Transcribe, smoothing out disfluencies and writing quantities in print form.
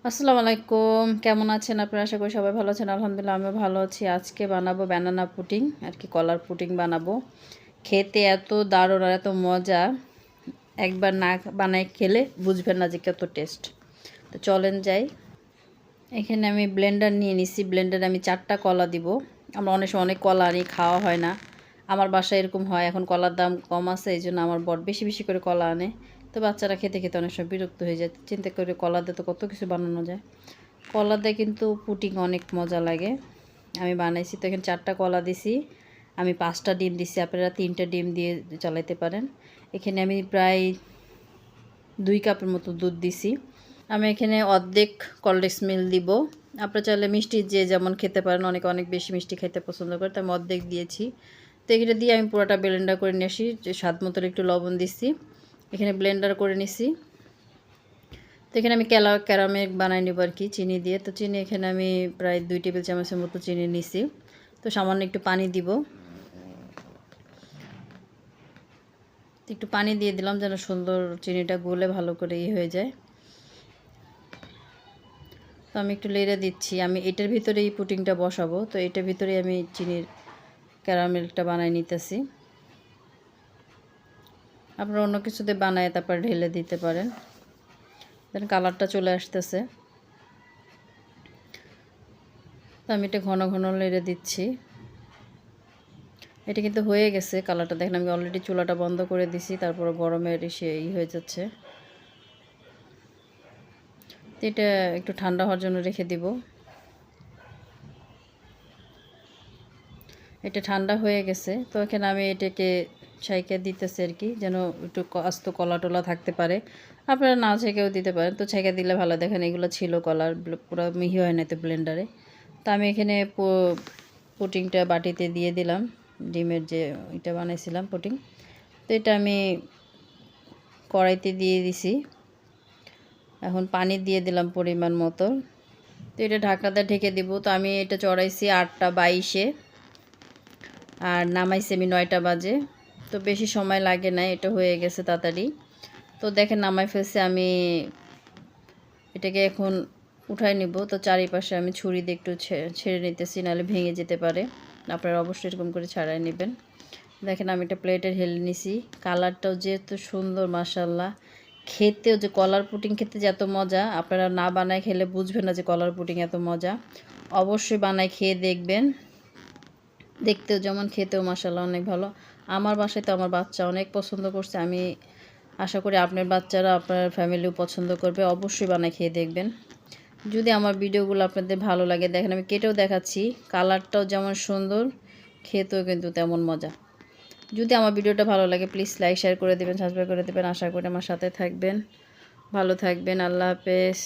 আসসালামু আলাইকুম। কেমন আছেন আপনারা? আশা করি সবাই ভালো আছেন। আলহামদুলিল্লাহ আমিও ভালো আছি। আজকে বানাবো ব্যানানা পুডিং আর কি কলার পুডিং বানাবো। খেতে এত দারুণ আর এত মজা, একবার না বানায় খেলে বুঝবেন না যে কত টেস্ট। তো চলেন যাই। এখানে আমি ব্লেন্ডার নিয়ে নিছি। ব্লেন্ডারে আমি 4টা কলা দিব। আমরা অনেক সময় অনেক কলা আনি, খাওয়া হয় না। আমার বাসায় এরকম হয়, এখন কলার দাম কম আছে এইজন্য আমার বর বেশি বেশি করে কলা আনে। তো বাচ্চারা খেতে খেতে অনেক সময় বিরক্ত হয়ে যায়। চিন্তা করে কলা দিয়ে তো কত কিছু বানানো যায়। কলা দিয়ে কিন্তু পুডিং অনেক মজা লাগে। আমি বানাইছি, তো এখানে 4টা কলা দিছি। আমি 5টা ডিম দিছি, আপনারা 3টা ডিম দিয়ে চালাইতে পারেন। এখানে আমি প্রায় 2 কাপের মতো দুধ দিছি। আমি এখানে অর্ধেক কলডেক্স মিল্ক দিব। আপনারা চাইলে মিষ্টি যে যেমন খেতে পারেন, অনেকে অনেক বেশি মিষ্টি খেতে পছন্দ করে, তো আমি অর্ধেক দিয়েছি। তো এখানে দিয়ে আমি পুরোটা ব্লেন্ডার করে নিয়ে আসি। যে স্বাদ মতো একটু লবণ দিছি, এখানে ব্লেন্ডার করে নিছি। তো এখানে আমি ক্যারামেল বানাই নেব আর কি চিনি দিয়ে। তো চিনি এখানে আমি প্রায় 2 টেবিল চামচের মতো চিনি নিছি। তো সামান্য একটু পানি দিব। একটু পানি দিয়ে দিলাম যেন সুন্দর চিনিটা গলে ভালো করে হয়ে যায়। তো আমি একটু লেড়ে দিচ্ছি। আমি এটার ভিতরে এই পুডিংটা বসাবো, তো এটার ভিতরে আমি চিনির ক্যারামেলটা বানাই নিতেছি। আপনারা অন্য কিছুতে বানায় তারপর ঢেলে দিতে পারেন। দেন কালারটা চলে আসতেছে। তো আমি এটা ঘন ঘন লেড়ে দিচ্ছি। এটা কিন্তু হয়ে গেছে, কালারটা দেখেন। আমি অলরেডি চুলাটা বন্ধ করে দিছি, তারপর গরমের হয়ে যাচ্ছে। এটা একটু ঠান্ডা হওয়ার জন্য রেখে দিব। এটা ঠান্ডা হয়ে গেছে, তো এখানে আমি এটাকে ছাইকে দিতেছি আর কি, যেন একটু আস্ত কলা টলা থাকতে পারে। আপনারা না ছেঁকেও দিতে পারেন, তো ছেঁকে দিলে ভালো। দেখেন এগুলো ছিল কলার, পুরো মিহি হয় না তো ব্লেন্ডারে। তো আমি এখানে পুডিংটা বাটিতে দিয়ে দিলাম, ডিমের যে এটা বানাইছিলাম পুডিং। তো এটা আমি কড়াইতে দিয়ে দিছি। এখন পানি দিয়ে দিলাম পরিমাণ মতো। তো এটা ঢাকনাটা ঢেকে দিব। তো আমি এটা চড়াইছি 8টা 22-এ, আর নামাইছি আমি 9টা বাজে। তো বেশি সময় লাগে না, এটা হয়ে গেছে তাড়াতাড়ি। তো দেখেন নামাই ফেলছে। আমি এটাকে এখন উঠাই নিব। তো চারিপাশে আমি ছুরি দিয়ে একটু ছেড়ে নিতেছি, নাহলে ভেঙে যেতে পারে। আপনারা অবশ্যই এরকম করে ছাড়াই নেবেন। দেখেন আমি একটা প্লেটে ঢেলে নিছি। কালারটাও যেহেতু সুন্দর, মাশাআল্লাহ। খেতেও যে কলার পুডিং খেতে যে এত মজা, আপনারা না বানায় খেলে বুঝবেন না যে কলার পুডিং এত মজা। অবশ্যই বানায় খেয়ে দেখবেন। দেখতেও যেমন, খেতেও মাশাআল্লাহ অনেক ভালো। আমার বাসায় তো আমার বাচ্চা অনেক পছন্দ করছে। আমি আশা করি আপনার বাচ্চারা, আপনার ফ্যামিলিও পছন্দ করবে। অবশ্যই বানায় খেয়ে দেখবেন। যদি আমার ভিডিওগুলো আপনাদের ভালো লাগে, দেখেন আমি কেটেও দেখাচ্ছি। কালারটাও যেমন সুন্দর, খেতেও কিন্তু তেমন মজা। যদি আমার ভিডিওটা ভালো লাগে, প্লিজ লাইক শেয়ার করে দেবেন, সাবস্ক্রাইব করে দেবেন। আশা করি আমার সাথে থাকবেন। ভালো থাকবেন। আল্লাহ হাফেজ।